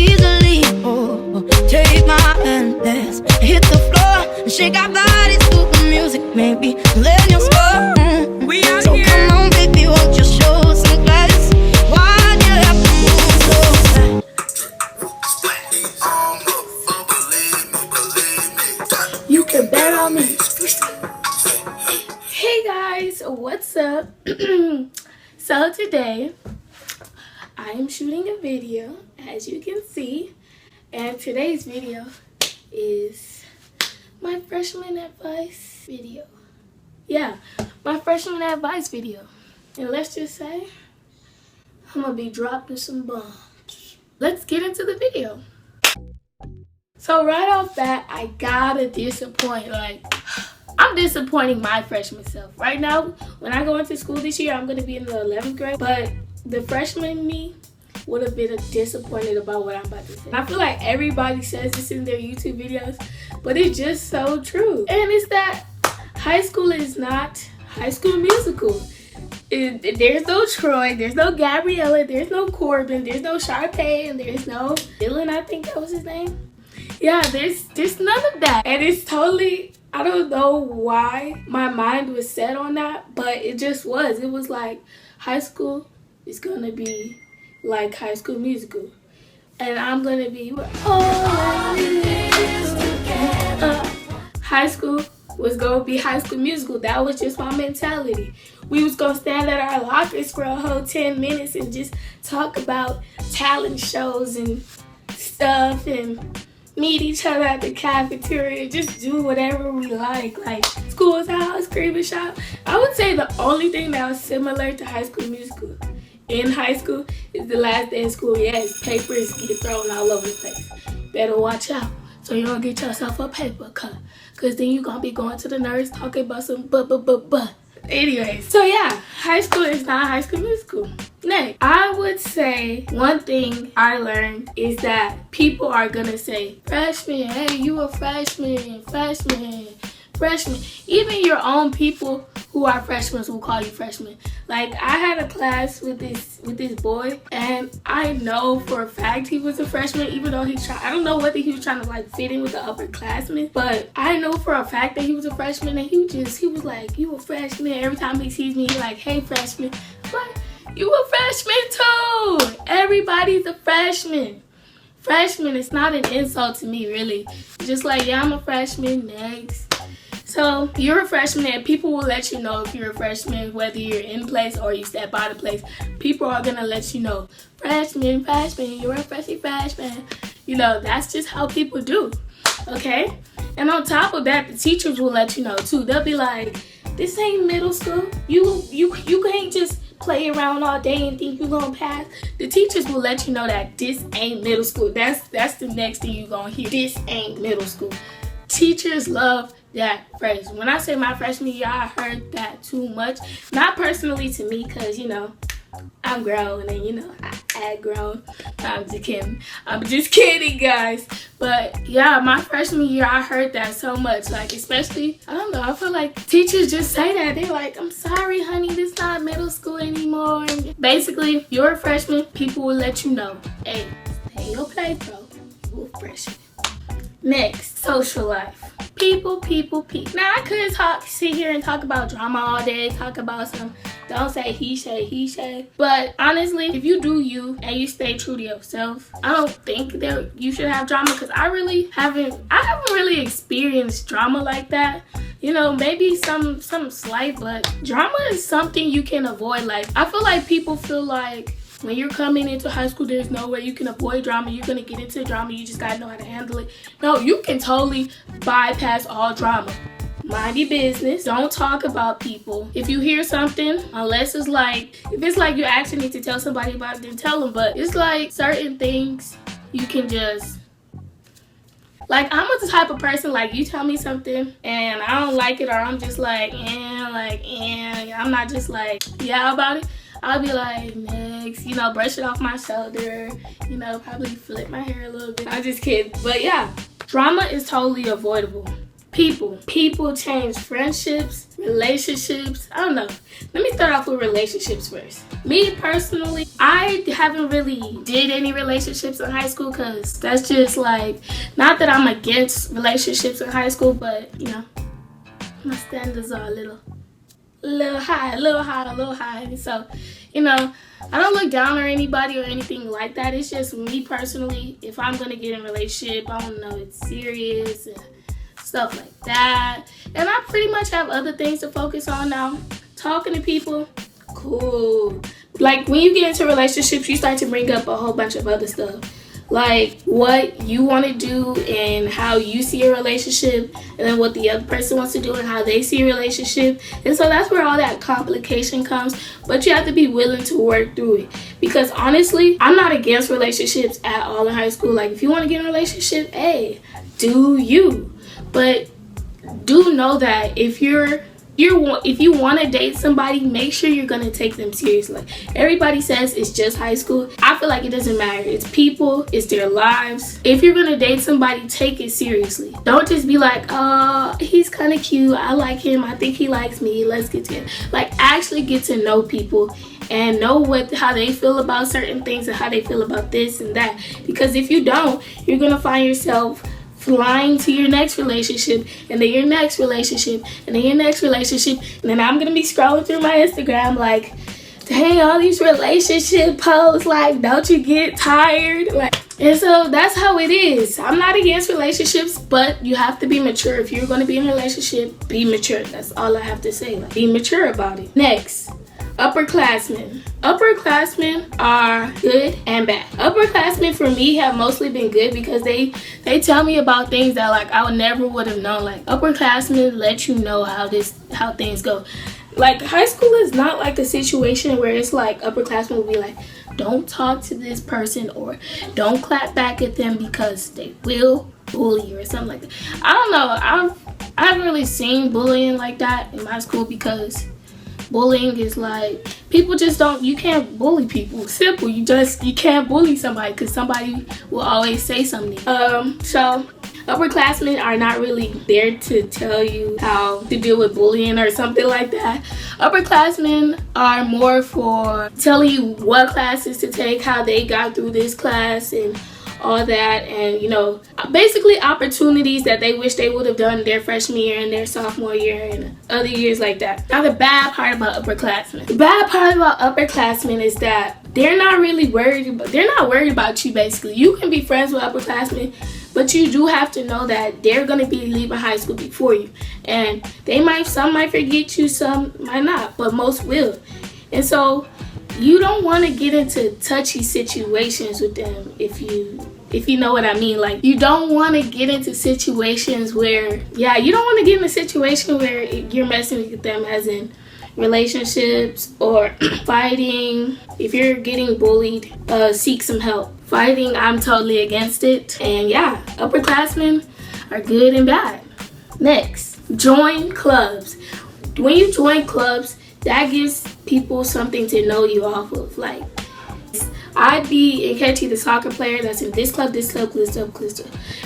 easily. Oh, take my hand, let's hit the floor and shake our bodies to the music. Maybe let your score. We out So here. come on, baby, won't you show some class? Why do you have to move so fast? You can bet on me. Hey guys, what's up? So today I am shooting a video, as you can see, and today's video is my freshman advice video. Yeah, my freshman advice video. And let's just say I'm gonna be dropping some bombs. Let's get into the video. So right off bat, I gotta disappoint. I'm disappointing my freshman self. Right now, when I go into school this year, I'm gonna be in the 11th grade. But the freshman me would have been disappointed about what I'm about to say. I feel like everybody says this in their YouTube videos, but it's just so true. And it's that high school is not High School Musical. There's no Troy, there's no Gabriella, there's no Corbin, there's no Sharpay, and there's no Dylan, I think that was his name. Yeah, there's none of that. And it's totally, I don't know why my mind was set on that, but it just was. It was like high school is gonna be like High School Musical. And I'm gonna be high school was gonna be High School Musical. That was just my mentality. We was gonna stand at our lockers for a whole 10 minutes and just talk about talent shows and stuff and meet each other at the cafeteria, just do whatever we like schoolhouse, cream shop. I would say the only thing that was similar to High School Musical in high school is the last day of school. Yes, papers get thrown all over the place. Better watch out so you don't get yourself a paper cut, because then you're gonna be going to the nurse talking about some but. Anyways, so yeah, high school is not High School Musical. Next, I would say one thing I learned is that people are gonna say, freshman, hey, you a freshman. Even your own people who are freshmen will call you freshman. Like, I had a class with this boy, and I know for a fact he was a freshman, even though I don't know whether he was trying to like fit in with the upperclassmen, but I know for a fact that he was a freshman, and he was like, you a freshman. Every time he sees me, he like, hey, freshman. But you a freshman too. Everybody's a freshman. Freshman, it's not an insult to me, really. Just like, yeah, I'm a freshman, next. So you're a freshman, and people will let you know if you're a freshman, whether you're in place or you step out of place. People are gonna let you know, freshman, you're a freshman. You know, that's just how people do, okay? And on top of that, the teachers will let you know too. They'll be like, this ain't middle school. You can't just play around all day and think you're gonna pass. The teachers will let you know that this ain't middle school. That's the next thing you're gonna hear. This ain't middle school. Teachers love that phrase. When I say my freshman year, I heard that too much. Not personally to me, because, you know, I'm grown and, you know, I act grown. I'm just kidding, guys. But, yeah, my freshman year, I heard that so much. Like, especially, I don't know, I feel like teachers just say that. They're like, I'm sorry, honey, this not middle school anymore. And basically, if you're a freshman, people will let you know, hey, stay in your place, bro. You're a freshman. Next, social life. People. Now, I could sit here and talk about drama all day, talk about some don't say he say. But honestly, if you do you and you stay true to yourself, I don't think that you should have drama, because I haven't really experienced drama like that. You know, maybe some slight, but drama is something you can avoid. Like, I feel like people feel like when you're coming into high school, there's no way you can avoid drama. You're gonna get into drama. You just gotta know how to handle it. No, you can totally bypass all drama. Mind your business. Don't talk about people. If you hear something, unless if it's like you actually need to tell somebody about it, then tell them. But it's like certain things you can just, like, I'm the type of person, like, you tell me something and I don't like it, or I'm just like, I'm not just like, yeah about it. I'll be like, next, you know, brush it off my shoulder, you know, probably flip my hair a little bit. I'm just kidding. But yeah, drama is totally avoidable. People change friendships, relationships. I don't know. Let me start off with relationships first. Me personally, I haven't really did any relationships in high school because that's just like, not that I'm against relationships in high school, but you know, my standards are a little high. So, you know, I don't look down on anybody or anything like that. It's just me personally. If I'm gonna get in a relationship, I want to know it's serious and stuff like that. And I pretty much have other things to focus on now. Talking to people, cool. Like when you get into relationships, you start to bring up a whole bunch of other stuff. Like what you want to do and how you see a relationship, and then what the other person wants to do and how they see a relationship. And so that's where all that complication comes, but you have to be willing to work through it. Because honestly, I'm not against relationships at all in high school. Like if you want to get in a relationship, hey, do you. But do know that if you want to date somebody, make sure you're going to take them seriously. Everybody says it's just high school. I feel like it doesn't matter. It's people, it's their lives. If you're going to date somebody, take it seriously. Don't just be like, oh, he's kind of cute, I like him, I think he likes me, let's get together. Like actually get to know people and know how they feel about certain things and how they feel about this and that. Because if you don't, you're going to find yourself flying to your next relationship, and then your next relationship, and then your next relationship, and then I'm gonna be scrolling through my Instagram like, dang, all these relationship posts, like, don't you get tired? Like, and so that's how it is. I'm not against relationships, but you have to be mature. If you're gonna be in a relationship, be mature. That's all I have to say. Like, be mature about it. Next, upperclassmen. Upperclassmen are good and bad. Upperclassmen for me have mostly been good because they tell me about things that like I never would have known. Like upperclassmen let you know how things go. Like high school is not like a situation where it's like upperclassmen will be like, don't talk to this person or don't clap back at them because they will bully you or something like that. I don't know. I haven't really seen bullying like that in my school because bullying is like, people just don't, you can't bully people. Simple. You can't bully somebody because somebody will always say something. So upperclassmen are not really there to tell you how to deal with bullying or something like that. Upperclassmen are more for telling you what classes to take, how they got through this class and all that, and you know, basically opportunities that they wish they would have done their freshman year and their sophomore year and other years like that. Now the bad part about upperclassmen. The bad part about upperclassmen is that they're not worried about you basically. You can be friends with upperclassmen, but you do have to know that they're gonna be leaving high school before you. And some might forget you, some might not, but most will. And so you don't want to get into touchy situations with them if you know what I mean. Like, you don't want to get into situations where, you don't want to get in a situation where you're messing with them, as in relationships or fighting. If you're getting bullied, seek some help. Fighting, I'm totally against it. And upperclassmen are good and bad. Next, join clubs. When you join clubs, that gives people something to know you off of. Like, I'd be in Ketchy, the soccer player that's in this club, this club.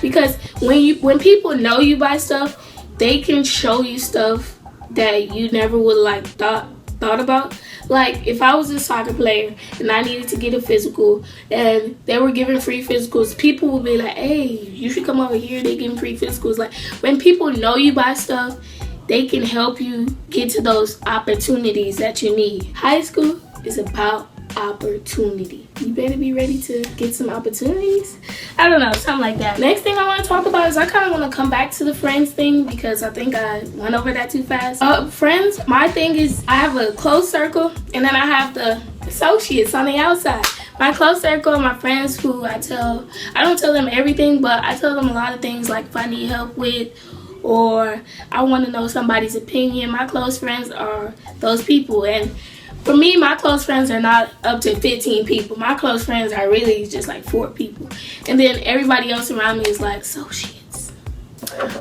Because when people know you by stuff, they can show you stuff that you never would like thought about. Like, if I was a soccer player and I needed to get a physical and they were giving free physicals, people would be like, hey, you should come over here, they giving free physicals. Like, when people know you by stuff, they can help you get to those opportunities that you need. High school is about opportunity. You better be ready to get some opportunities. I don't know, something like that. Next thing I want to talk about is I kind of want to come back to the friends thing because I think I went over that too fast. Friends, my thing is I have a close circle and then I have the associates on the outside. My close circle are my friends who I don't tell them everything, but I tell them a lot of things, like if I need help with, or I want to know somebody's opinion. My close friends are those people. And for me, my close friends are not up to 15 people. My close friends are really just like 4 people. And then everybody else around me is like associates.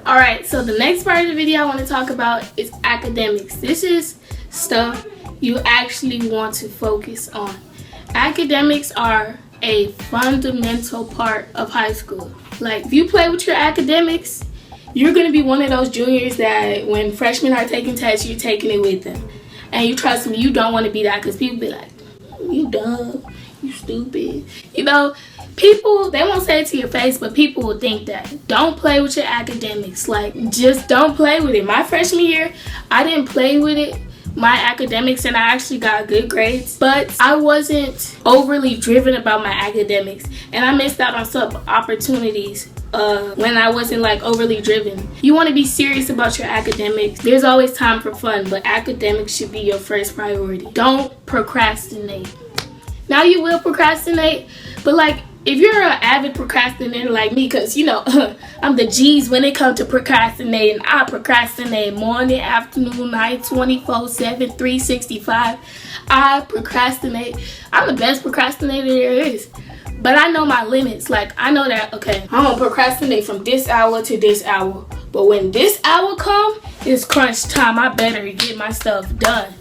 Alright, so the next part of the video I want to talk about is academics. This is stuff you actually want to focus on. Academics are a fundamental part of high school. Like, if you play with your academics, You're going to be one of those juniors that when freshmen are taking tests, you're taking it with them. And you trust me, you don't want to be that, because people be like, you dumb, you stupid. You know, people, they won't say it to your face, but people will think that. Don't play with your academics. Like, just don't play with it. My freshman year, I didn't play with it, my academics, and I actually got good grades, but I wasn't overly driven about my academics, and I missed out on some opportunities when I wasn't like overly driven. You want to be serious about your academics. There's always time for fun, but academics should be your first priority. Don't procrastinate. Now, you will procrastinate, but like, if you're an avid procrastinator like me, because you know, I'm the G's when it comes to procrastinating. I procrastinate morning, afternoon, night, 24/7, 365. I procrastinate. I'm the best procrastinator there is. But I know my limits. Like, I know that, okay, I'm gonna procrastinate from this hour to this hour. But when this hour come, it's crunch time. I better get my stuff done.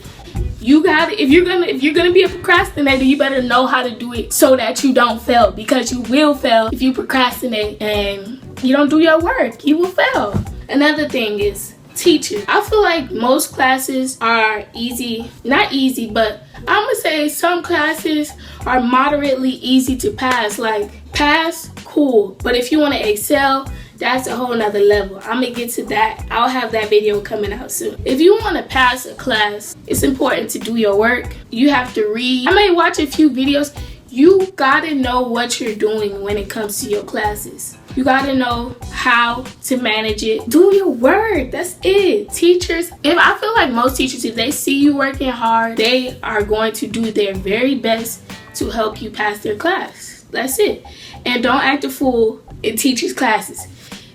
You got it. If you're gonna be a procrastinator, you better know how to do it so that you don't fail, because you will fail if you procrastinate and you don't do your work. You will fail. Another thing is teachers. I feel like most classes are easy, not easy, but I'm gonna say some classes are moderately easy to pass. Like, pass, cool, but if you want to excel, that's a whole nother level. I'm gonna get to that. I'll have that video coming out soon. If you want to pass a class, it's important to do your work. You have to read. I may watch a few videos. You gotta know what you're doing when it comes to your classes. You gotta know how to manage it. Do your work. That's it. Teachers, I feel like most teachers, if they see you working hard, they are going to do their very best to help you pass their class. That's it. And don't act a fool in teachers' classes.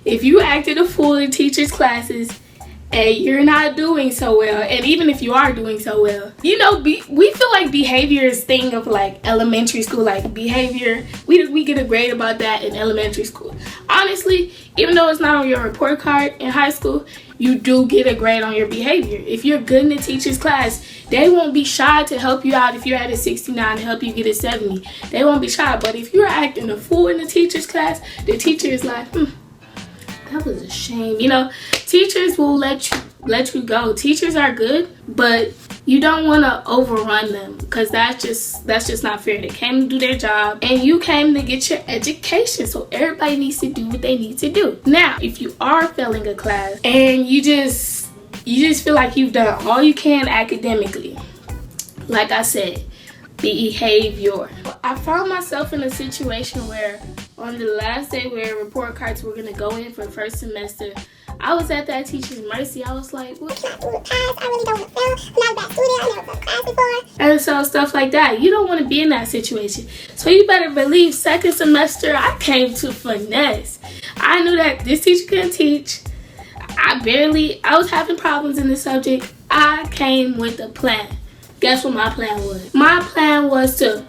If you acted a fool in teachers' classes and you're not doing so well, and even if you are doing so well, you know, we feel like behavior is thing of like elementary school. Like, behavior, we get a grade about that in elementary school. Honestly, even though it's not on your report card in high school, you do get a grade on your behavior. If you're good in the teacher's class, they won't be shy to help you out. If you're at a 69, to help you get a 70, they won't be shy. But if you're acting a fool in the teacher's class, the teacher is like, that was a shame. You know, teachers will let you go. Teachers are good, but you don't want to overrun them, because that's just not fair. They came to do their job, and you came to get your education. So everybody needs to do what they need to do. Now, if you are failing a class and you just feel like you've done all you can academically, like I said, behavior. I found myself in a situation where on the last day where report cards were going to go in for first semester, I was at that teacher's mercy. I was like, what can I do to pass? I really don't want to fail. I'm not a bad student. I never failed class before. And so stuff like that. You don't want to be in that situation. So you better believe second semester, I came to finesse. I knew that this teacher couldn't teach. I was having problems in the subject. I came with a plan. Guess what my plan was? My plan was to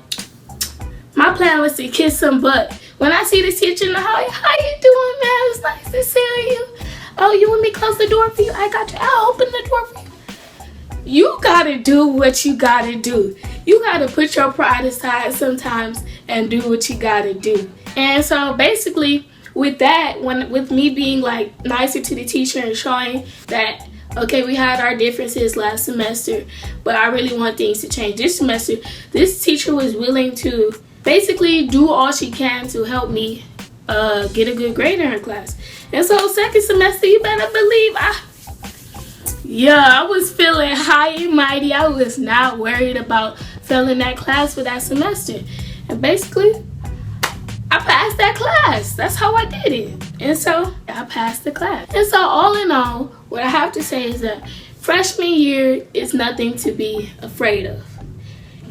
kiss some butt. When I see this teacher in the hallway, how you doing, man? It was nice to see you. Oh, you want me to close the door for you? I got you. I'll open the door for you. You gotta do what you gotta do. You gotta put your pride aside sometimes and do what you gotta do. And so basically, with that, with me being like nicer to the teacher and showing that, okay, we had our differences last semester, but I really want things to change this semester. This teacher was willing to basically do all she can to help me get a good grade in her class. And so second semester, you better believe I was feeling high and mighty. I was not worried about failing that class for that semester. And basically, I passed that class. That's how I did it. And so I passed the class. And so all in all, what I have to say is that freshman year is nothing to be afraid of.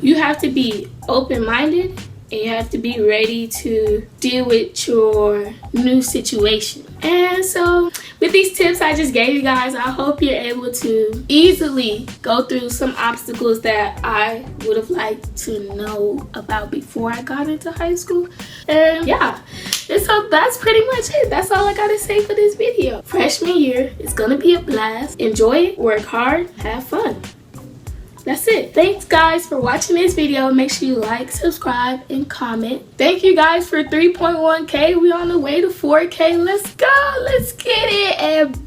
You have to be open-minded, and you have to be ready to deal with your new situation. And so with these tips I just gave you guys, I hope you're able to easily go through some obstacles that I would have liked to know about before I got into high school. And yeah, and so that's pretty much it. That's all I gotta say for this video. Freshman year is gonna be a blast. Enjoy it, work hard, have fun. that's it. Thanks guys for watching this video. Make sure you like, subscribe, and comment. Thank you guys for 3.1K. We on the way to 4K. Let's go. Let's get it. And